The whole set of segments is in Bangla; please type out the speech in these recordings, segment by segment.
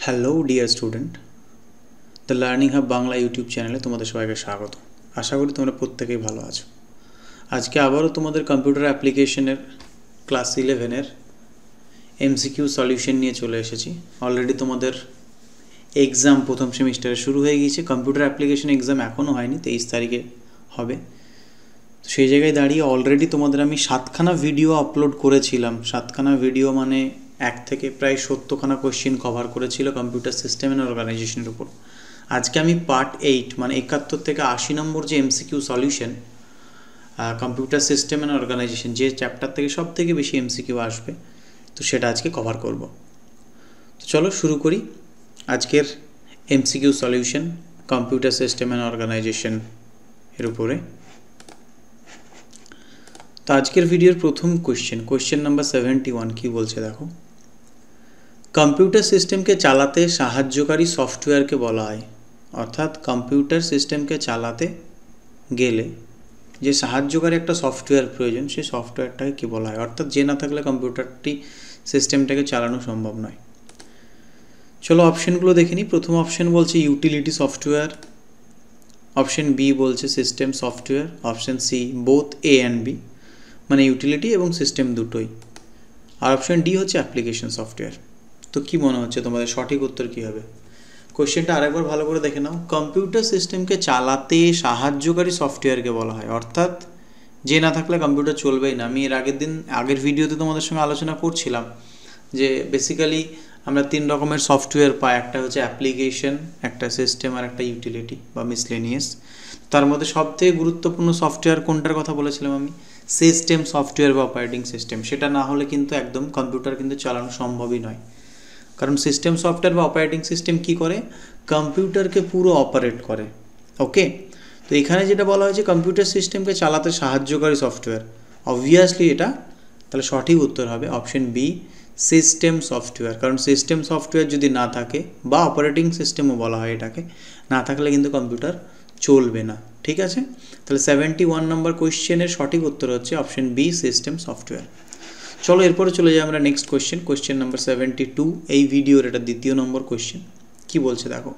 Hello dear student, the learning hub Bangla YouTube চ্যানেলে তোমাদের সবাইকে স্বাগত। আশা করি তোমরা প্রত্যেকেই ভালো আছো। আজকে আবারও তোমাদের কম্পিউটার অ্যাপ্লিকেশনের ক্লাস 11-এর এমসিকিউ সলিউশন নিয়ে চলে এসেছি। অলরেডি তোমাদের এক্সাম প্রথম সেমিস্টারে শুরু হয়ে গিয়েছে। কম্পিউটার অ্যাপ্লিকেশন এক্সাম এখনও হয়নি, 23 তারিখে হবে। তো সেই জায়গায় দাঁড়িয়ে অলরেডি তোমাদের আমি 7খানা ভিডিও আপলোড করেছিলাম। 7খানা ভিডিও মানে 1 থেকে প্রায় 70খানা কোয়েশ্চেন কভার করেছিল কম্পিউটার সিস্টেম অ্যান্ড অর্গানাইজেশনের উপর। আজকে আমি পার্ট 8 মানে 71 থেকে 80 নম্বর যে MCQ solution computer system and organisation, যে চ্যাপ্টার থেকে সব থেকে বেশি এমসিকিউ আসবে, তো সেটা আজকে কভার করব। তো চলো শুরু করি আজকের MCQ solution computer system and organisation এর উপরে। তো আজকের ভিডিওর প্রথম কোয়েশ্চেন নাম্বার 71 কি বলছে দেখো। কম্পিউটার সিস্টেমকে চালাতে সাহায্যকারী সফটওয়্যারকে বলা হয়, অর্থাৎ কম্পিউটার সিস্টেমকে চালাতে গেলে যে সাহায্যকারী একটা সফটওয়্যার প্রয়োজন, সেই সফটওয়্যারটাকে কী বলা হয়, অর্থাৎ যে না থাকলে কম্পিউটারটি সিস্টেমটাকে চালানো সম্ভব নয়। চলো অপশানগুলো দেখে নিই। প্রথম অপশান বলছে ইউটিলিটি সফটওয়্যার, অপশান বি বলছে system software, option C both A and B মানে ইউটিলিটি এবং সিস্টেম দুটোই, আর অপশান ডি হচ্ছে অ্যাপ্লিকেশন সফটওয়্যার। তো কি মনে হচ্ছে তোমাদের সঠিক উত্তর কী হবে? কোয়েশ্চেনটা আরেকবার ভালো করে দেখে নাও। কম্পিউটার সিস্টেমকে চালাতে সাহায্যকারী সফটওয়্যারকে বলা হয়, অর্থাৎ যে না থাকলে কম্পিউটার চলবেই না। আমি আগের ভিডিওতে তোমাদের সঙ্গে আলোচনা করছিলাম যে বেসিক্যালি আমরা 3 রকমের সফটওয়্যার পাই, একটা হচ্ছে অ্যাপ্লিকেশন, একটা সিস্টেম আর একটা ইউটিলিটি বা মিসলেনিয়াস। তার মধ্যে সবথেকে গুরুত্বপূর্ণ সফটওয়্যার কোনটার কথা বলেছিলাম আমি? সিস্টেম সফটওয়্যার বা অপারেটিং সিস্টেম। সেটা না হলে কিন্তু একদম কম্পিউটার কিন্তু চালানো সম্ভবই নয়। কারণ সিস্টেম সফটওয়্যার বা অপারেটিং সিস্টেম কি করে? কম্পিউটারকে পুরো অপারেট করে। ওকে, তো এখানে যেটা বলা হয়েছে কম্পিউটার সিস্টেমকে চালাতে সাহায্যকারী সফটওয়্যার, অবভিয়াসলি এটা তাহলে সঠিক উত্তর হবে অপশন বি সিস্টেম সফটওয়্যার। কারণ সিস্টেম সফটওয়্যার যদি না থাকে বা অপারেটিং সিস্টেমও বলা হয় এটাকে, না থাকলে কিন্তু কম্পিউটার চলবে না। ঠিক আছে, তাহলে 71 নম্বর কোয়েশ্চেনের সঠিক উত্তর হচ্ছে অপশন বি সিস্টেম সফটওয়্যার। চলো এরপরে চলে যাই আমরা নেক্সট কোয়েশ্চেন নাম্বার 72। এই ভিডিওর এটা দ্বিতীয় নম্বর কোয়েশ্চেন। কি বলছে দেখো,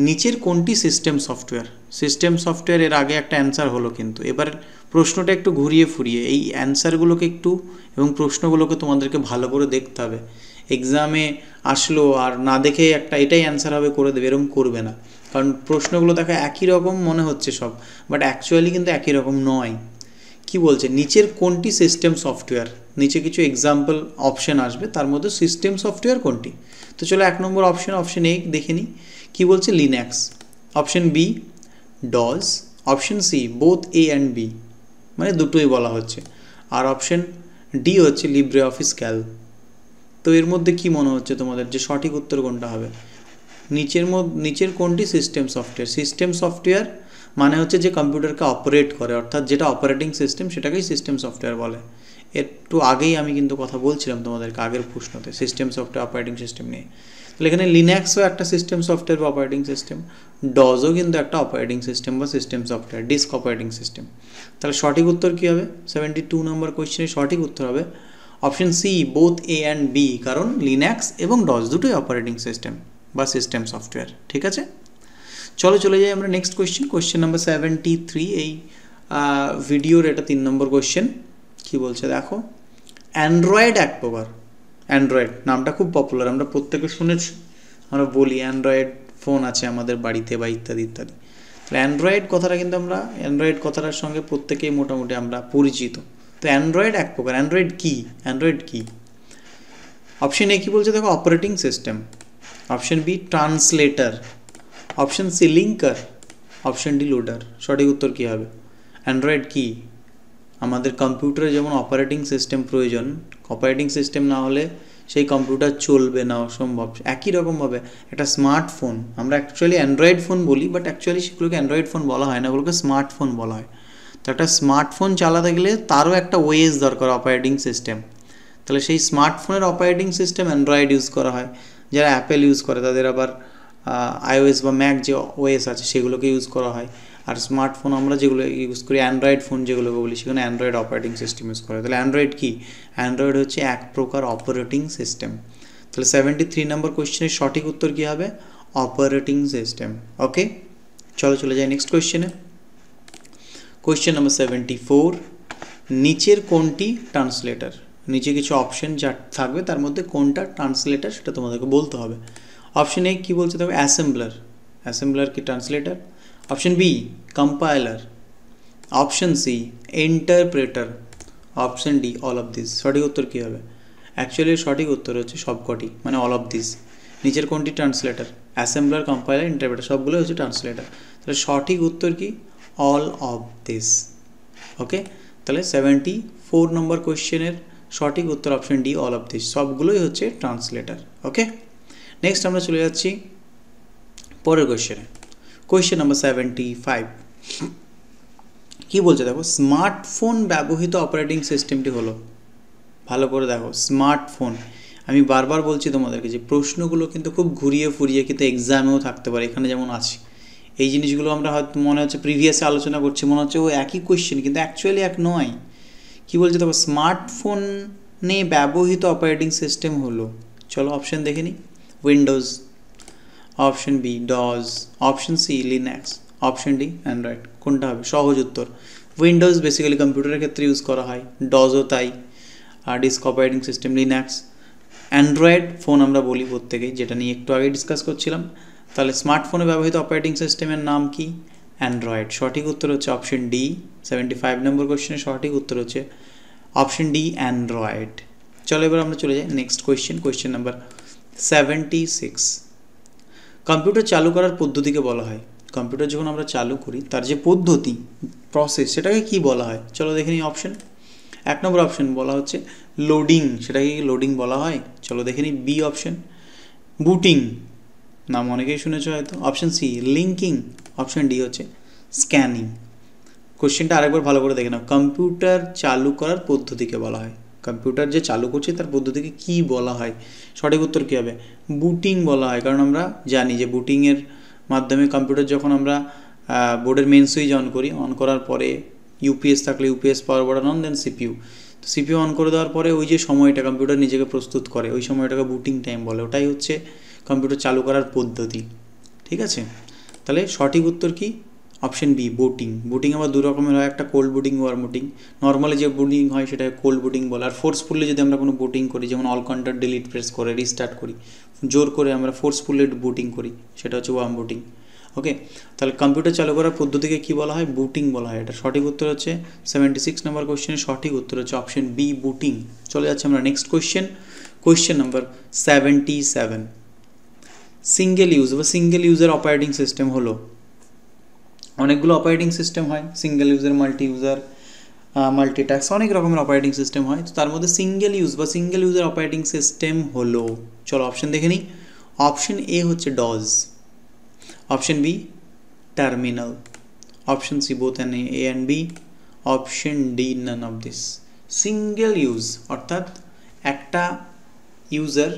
নিচের কোনটি সিস্টেম সফটওয়্যার? সিস্টেম সফটওয়্যার এর আগে একটা অ্যান্সার হলো, কিন্তু এবার প্রশ্নটা একটু ঘুরিয়ে ফুরিয়ে এই অ্যান্সারগুলোকে একটু এবং প্রশ্নগুলোকে তোমাদেরকে ভালো করে দেখতে হবে। এক্সামে আসলো আর না দেখে একটা এটাই অ্যান্সার হবে করে দেবে, এরকম করবে না। কারণ প্রশ্নগুলো দেখা একই রকম মনে হচ্ছে সব, বাট অ্যাকচুয়ালি কিন্তু একই রকম নয়। কি বলছে, নিচের কোনটি সিস্টেম সফটওয়্যার? নিচে কিছু এক্সাম্পল অপশন আসবে, তার মধ্যে সিস্টেম সফটওয়্যার কোনটি? তো চলো 1 নম্বর অপশন এ দেখে নিই। কী বলছে? Linux, option B DOS, option C both A and B মানে দুটোই বলা হচ্ছে, আর অপশন ডি হচ্ছে লিব্রে অফিস ক্যালক। তো এর মধ্যে কি মনে হচ্ছে তোমাদের যে সঠিক উত্তর কোনটা হবে? নিচের কোনটি সিস্টেম সফটওয়্যার? সিস্টেম সফটওয়্যার মানে হচ্ছে যে কম্পিউটারকে অপারেট করে, অর্থাৎ যেটা অপারেটিং সিস্টেম সেটাকেই সিস্টেম সফটওয়্যার বলে। একটু আগেই আমি কিন্তু কথা বলছিলাম তোমাদেরকে আগের প্রশ্নতে সিস্টেম সফটওয়্যার অপারেটিং সিস্টেম নিয়ে। তাহলে এখানে লিনাক্সও একটা সিস্টেম সফটওয়্যার বা অপারেটিং সিস্টেম, ডজও কিন্তু একটা অপারেটিং সিস্টেম বা system software, disk operating system. তাহলে সঠিক উত্তর কী হবে? 72 নম্বর কোয়েশ্চেনের সঠিক উত্তর হবে option C both A and B, কারণ লিনাক্স এবং ডজ দুটোই অপারেটিং সিস্টেম বা সিস্টেম সফটওয়্যার। ঠিক আছে, চলো চলে যাই আমরা নেক্সট কোয়েশ্চেন নাম্বার 73। এই ভিডিওর এটা 3 নম্বর কোয়েশ্চেন। কী বলছে দেখো, অ্যান্ড্রয়েড এক প্রকার। অ্যান্ড্রয়েড নামটা খুব পপুলার, আমরা প্রত্যেকে শুনেছি, আমরা বলি অ্যান্ড্রয়েড ফোন আছে আমাদের বাড়িতে বা ইত্যাদি ইত্যাদি। তাহলে অ্যান্ড্রয়েড কথাটা কিন্তু আমরা অ্যান্ড্রয়েড কথাটার সঙ্গে প্রত্যেকেই মোটামুটি আমরা পরিচিত। তো অ্যান্ড্রয়েড এক প্রকার, অ্যান্ড্রয়েড কী? অ্যান্ড্রয়েড কী? অপশন এ কী বলছে দেখো, operating system, option B translator, option C linker, option D loader. সঠিক উত্তর কী হবে? অ্যান্ড্রয়েড কি? আমাদের কম্পিউটারে যেমন অপারেটিং সিস্টেম প্রয়োজন, অপারেটিং সিস্টেম না হলে সেই কম্পিউটার চলবে না, অসম্ভব। একই রকমভাবে একটা স্মার্টফোন, আমরা অ্যাকচুয়ালি অ্যান্ড্রয়েড ফোন বলি, বাট অ্যাকচুয়ালি সেগুলোকে অ্যান্ড্রয়েড ফোন বলা হয় না, ওগুলোকে স্মার্টফোন বলা হয়। তো একটা স্মার্টফোন চালাতে গেলে তারও একটা ওএস দরকার, অপারেটিং সিস্টেম। তাহলে সেই স্মার্টফোনের অপারেটিং সিস্টেম অ্যান্ড্রয়েড ইউজ করা হয়। যারা অ্যাপেল ইউজ করে তাদের আবার আইওএস বা ম্যাক যে ওএস আছে সেগুলোকে ইউজ করা হয়। আর স্মার্টফোন আমরা যেগুলো ইউজ করি, অ্যান্ড্রয়েড ফোন যেগুলোকে বলি, সেখানে অ্যান্ড্রয়েড অপারেটিং সিস্টেম ইউজ করা হয়। তাহলে অ্যান্ড্রয়েড কি? অ্যান্ড্রয়েড হচ্ছে এক প্রকার অপারেটিং সিস্টেম। তাহলে 73 নম্বর কোয়েশ্চেনের সঠিক উত্তর কী হবে? Operating system. ওকে, চলো চলে যাই নেক্সট কোয়েশ্চেনে। কোয়েশ্চেন নাম্বার 74, নিচের কোনটি ট্রান্সলেটার? নিচে কিছু অপশন যা থাকবে তার মধ্যে কোনটা ট্রান্সলেটার সেটা তোমাদেরকে বলতে হবে। অপশন এ কী বলছে দেখো, অ্যাসেম্বলার। অ্যাসেম্বলার কি translator? Option B compiler, option C interpreter, option D all of this. সঠিক উত্তর কী হবে? অ্যাকচুয়ালি সঠিক উত্তর হচ্ছে সবকটি, মানে অল অফ দিস। নিচের কোনটি ট্রান্সলেটার? অ্যাসেম্বলার, কম্পাইলার, ইন্টারপ্রেটার সবগুলো হচ্ছে ট্রান্সলেটার। তাহলে সঠিক উত্তর কি? All of this. ওকে, তাহলে 74 নম্বর কোয়েশ্চেনের সঠিক উত্তর option D all of this, সবগুলোই হচ্ছে ট্রান্সলেটার। ওকে, নেক্সট আমরা চলে যাচ্ছি পরের কোয়েশ্চেনে। কোয়েশ্চেন নাম্বার 75 কী বলছে দেখো, স্মার্টফোন ব্যবহৃত অপারেটিং সিস্টেমটি হলো। ভালো করে দেখো, স্মার্টফোন। আমি বারবার বলছি তোমাদেরকে যে প্রশ্নগুলো কিন্তু খুব ঘুরিয়ে ফুরিয়ে কিন্তু এক্সামেও থাকতে পারে, এখানে যেমন আছে। এই জিনিসগুলো আমরা হয়তো মনে হচ্ছে প্রিভিয়াসে আলোচনা করছি, মনে হচ্ছে ও একই কোয়েশ্চেন, কিন্তু অ্যাকচুয়ালি এক নয়। কী বলছে দেখো, স্মার্টফোনে ব্যবহৃত অপারেটিং সিস্টেম হলো, চলো অপশান দেখে নিই। Windows, option B DOS, option C Linux, option D Android. কোনটা হবে? সহজ উত্তর উইন্ডোজ বেসিক্যালি কম্পিউটারের ক্ষেত্রে ইউজ করা হয়, ডজও তাই, আর disk operating system Linux. Android phone আমরা বলি প্রত্যেকেই, যেটা নিয়ে একটু আগে ডিসকাস করছিলাম। তাহলে স্মার্টফোনে ব্যবহৃত অপারেটিং সিস্টেমের নাম কি? অ্যান্ড্রয়েড। সঠিক উত্তর হচ্ছে অপশন ডি। 75 নম্বর কোয়েশ্চেনের সঠিক উত্তর হচ্ছে অপশন ডি অ্যান্ড্রয়েড। চলো এবার আমরা চলে যাই next question, question number 76। Computer চালু করার পদ্ধতিকে বলা হয়, কম্পিউটার যখন আমরা চালু করি তার যে পদ্ধতি, প্রসেস, সেটাকে কি বলা হয়? চলো দেখে নিই অপশন। 1 নম্বর অপশন বলা হচ্ছে লোডিং, সেটাকে কি লোডিং বলা হয়? চলো দেখে নিই বি অপশন। বুটিং, নাম অনেকেই শুনেছো হয়তো। Option C linking, option D হচ্ছে স্ক্যানিং। কোশ্চেনটা আরেকবার ভালো করে দেখে নাও, কম্পিউটার চালু করার পদ্ধতিকে বলা হয়, কম্পিউটার যে চালু করছে তার পদ্ধতিকে কি বলা হয়? সঠিক উত্তর কী হবে? বুটিং বলা হয়, কারণ আমরা জানি যে বুটিংয়ের মাধ্যমে কম্পিউটার যখন আমরা বোর্ডের মেন সুইচ অন করি, অন করার পরে ইউপিএস থাকলে UPS power button on, then CPU. তো সিপিইউ অন করে দেওয়ার পরে ওই যে সময়টা কম্পিউটার নিজেকে প্রস্তুত করে, ওই সময়টাকে বুটিং টাইম বলে, ওটাই হচ্ছে কম্পিউটার চালু করার পদ্ধতি। ঠিক আছে, তাহলে সঠিক উত্তর কি? Option B booting. বুটিং আবার দু রকমের হয়, একটা cold booting, warm booting. Normally যে বুটিং হয় সেটাকে কোল্ড বুটিং বলে, আর ফোর্সফুলি যদি আমরা কোনো বুটিং করি, যেমন অল কন্ট্যাক্ট ডিলিট প্রেস করে রিস্টার্ট করি, জোর করে আমরা ফোর্সফুলি বুটিং করি, সেটা হচ্ছে ওয়ার্ম বুটিং। ওকে, তাহলে কম্পিউটার চালু করার পদ্ধতিকে কী বলা হয়? বুটিং বলা হয়। এটা সঠিক উত্তর হচ্ছে 76 নম্বর কোয়েশ্চেনের সঠিক উত্তর হচ্ছে অপশন বি বুটিং। চলে যাচ্ছে আমরা next question, question number 77। Single use বা সিঙ্গেল ইউজার অপারেটিং সিস্টেম হলো, অনেকগুলো অপারেটিং সিস্টেম হয়, single user, multi user, multitask, অনেক রকমের অপারেটিং সিস্টেম হয়। তো তার মধ্যে সিঙ্গেল ইউজ বা সিঙ্গেল ইউজার অপারেটিং সিস্টেম হলো, চলো অপশন দেখে নিই। অপশন এ হচ্ছে DOS, option B terminal, option C both an A and B, option D none of this. Single use অর্থাৎ একটা ইউজার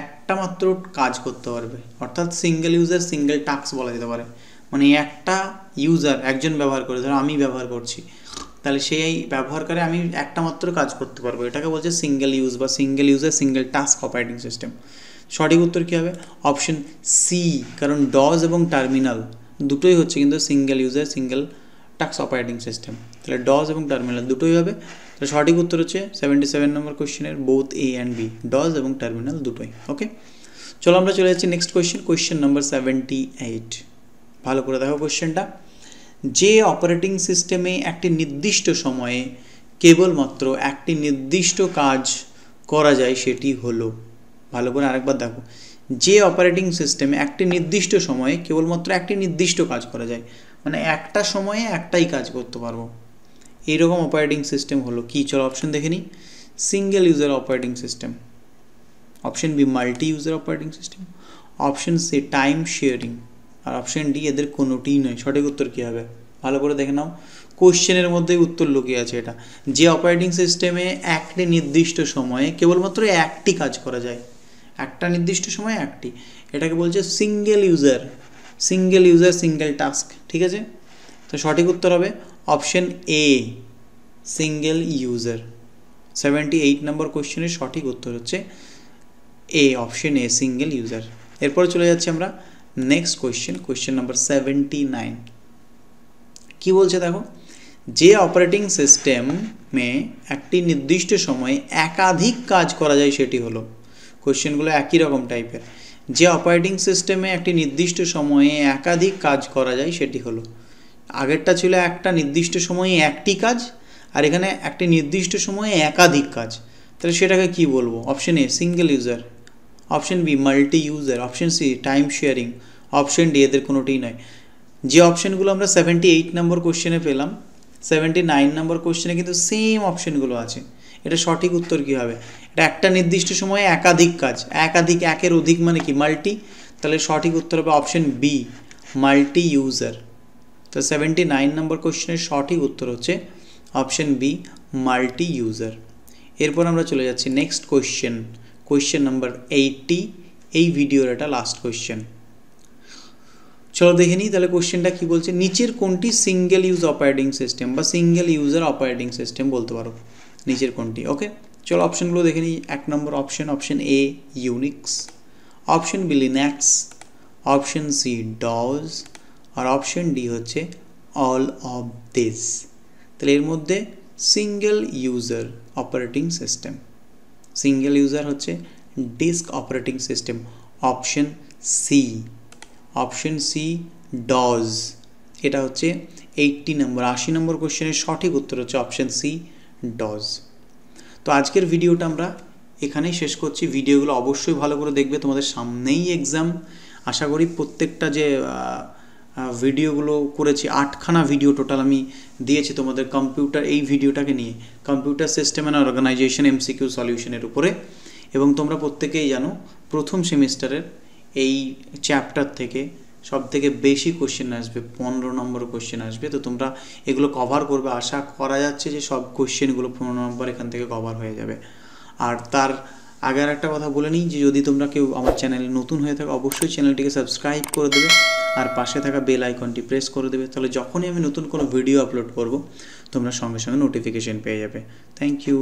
একটা মাত্র কাজ করতে পারবে, অর্থাৎ সিঙ্গেল ইউজার সিঙ্গেল টাস্ক বলা যেতে পারে। মানে একটা ইউজার একজন ব্যবহার করে, ধরো আমি ব্যবহার করছি, তাহলে সেই ব্যবহারকারে আমি একটা মাত্র কাজ করতে পারবো, এটাকে বলছে সিঙ্গেল ইউজ বা single user single task operating system. সঠিক উত্তর কী হবে? অপশন সি, কারণ ডজ এবং টার্মিনাল দুটোই হচ্ছে কিন্তু single user single task operating system, তাহলে ডজ এবং টার্মিনাল দুটোই হবে। তাহলে সঠিক উত্তর হচ্ছে 77 নম্বর কোয়েশ্চেনের both A and B, DOS এবং টার্মিনাল দুটোই। ওকে, চলো আমরা চলে যাচ্ছি নেক্সট কোয়েশ্চেন, কোয়েশ্চেন নাম্বার 78। ভালো করে দেখো কোয়েশ্চেনটা, যে অপারেটিং সিস্টেমে একটি নির্দিষ্ট সময়ে কেবলমাত্র একটি নির্দিষ্ট কাজ করা যায় সেটি হলো, ভালো করে আরেকবার দেখো, যে অপারেটিং সিস্টেমে একটি নির্দিষ্ট সময়ে কেবলমাত্র একটি নির্দিষ্ট কাজ করা যায়, মানে একটা সময়ে একটাই কাজ করতে পারবো, এইরকম অপারেটিং সিস্টেম হলো কি? চলো অপশন দেখে নিই। Single user operating system, option B multi user operating system, option C time sharing, আর অপশন ডি এদের কোনোটিই নয়। সঠিক উত্তর কী হবে? ভালো করে দেখে নাও, কোশ্চেনের মধ্যেই উত্তর লুকিয়ে আছে। এটা যে অপারেটিং সিস্টেমে একটি নির্দিষ্ট সময়ে কেবলমাত্র একটি কাজ করা যায়, একটা নির্দিষ্ট সময়ে একটি, এটাকে বলছে single user, single user single task. ঠিক আছে, তো সঠিক উত্তর হবে অপশন এ সিঙ্গেল ইউজার। 78 নম্বর কোশ্চেনের সঠিক উত্তর হচ্ছে এ, অপশন এ সিঙ্গেল ইউজার। এরপর চলে যাচ্ছি আমরা নেক্সট কোয়েশ্চেন নাম্বার 79। কি বলছে দেখো, যে অপারেটিং সিস্টেমে একটি নির্দিষ্ট সময়ে একাধিক কাজ করা যায় সেটি হলো, কোয়েশ্চেনগুলো একই রকম টাইপের। যে অপারেটিং সিস্টেমে একটি নির্দিষ্ট সময়ে একাধিক কাজ করা যায় সেটি হলো, আগেরটা ছিল একটা নির্দিষ্ট সময়ে একটি কাজ, আর এখানে একটি নির্দিষ্ট সময়ে একাধিক কাজ, তাহলে সেটাকে কি বলবো? Option A single user, option B multi user, option C time sharing, option D এদের কোনোটিই নয়। যে অপশানগুলো আমরা 78 নম্বর কোশ্চেনে পেলাম, 79 নম্বর কোশ্চেনে কিন্তু সেম অপশানগুলো আছে। এটা সঠিক উত্তর কী হবে? এটা একটা নির্দিষ্ট সময়ে একাধিক কাজ, একাধিক, একের অধিক মানে কি মাল্টি, তাহলে সঠিক উত্তর হবে অপশন বি মাল্টি ইউজার। তো 79 নম্বর কোশ্চেনের সঠিক উত্তর হচ্ছে অপশন বি মাল্টি ইউজার। এরপর আমরা চলে যাচ্ছি নেক্সট কোয়েশ্চেন নাম্বার 80, এই ভিডিওর এটা লাস্ট কোয়েশ্চেন। চলো দেখে নিই তাহলে কোশ্চেনটা কী বলছে। নিচের কোনটি সিঙ্গেল ইউজ অপারেটিং সিস্টেম বা সিঙ্গেল ইউজার অপারেটিং সিস্টেম বলতে পারো, নিচের কোনটি? ওকে, চলো অপশানগুলো দেখে নিই। 1 নম্বর option A Unix, option B Linux, option C DOS, আর অপশন ডি হচ্ছে অল অফ দিস। তাহলে এর মধ্যে single user operating system, single user হচ্ছে disk operating system, option C, option C DOS. এটা হচ্ছে 80 নম্বর কোশ্চেনের সঠিক উত্তর হচ্ছে অপশন সি ডজ। তো আজকের ভিডিওটা আমরা এখানেই শেষ করছি। ভিডিওগুলো অবশ্যই ভালো করে দেখবে, তোমাদের সামনেই এক্সাম। আশা করি প্রত্যেকটা যে ভিডিওগুলো করেছি, 8খানা ভিডিও টোটাল আমি দিয়েছি তোমাদের কম্পিউটার, এই ভিডিওটাকে নিয়ে computer system and organization MCQ সলিউশনের উপরে। এবং তোমরা প্রত্যেকেই জানো প্রথম সেমিস্টারের এই চ্যাপ্টার থেকে সবথেকে বেশি কোশ্চেন আসবে, 15 নম্বর কোশ্চেন আসবে। তো তোমরা এগুলো কভার করবে, আশা করা যাচ্ছে যে সব কোশ্চেনগুলো 15 নম্বর এখান থেকে কভার হয়ে যাবে। আর তার আগে আর একটা কথা বলে নিই যে যদি তোমরা কেউ আমার চ্যানেলে নতুন হয়ে থাকো অবশ্যই চ্যানেলটিকে সাবস্ক্রাইব করে দেবে আর পাশে থাকা বেল আইকনটি প্রেস করে দেবে, তাহলে যখনই আমি নতুন কোনো ভিডিও আপলোড করব তোমরা সঙ্গে সঙ্গে নোটিফিকেশন পেয়ে যাবে। Thank you.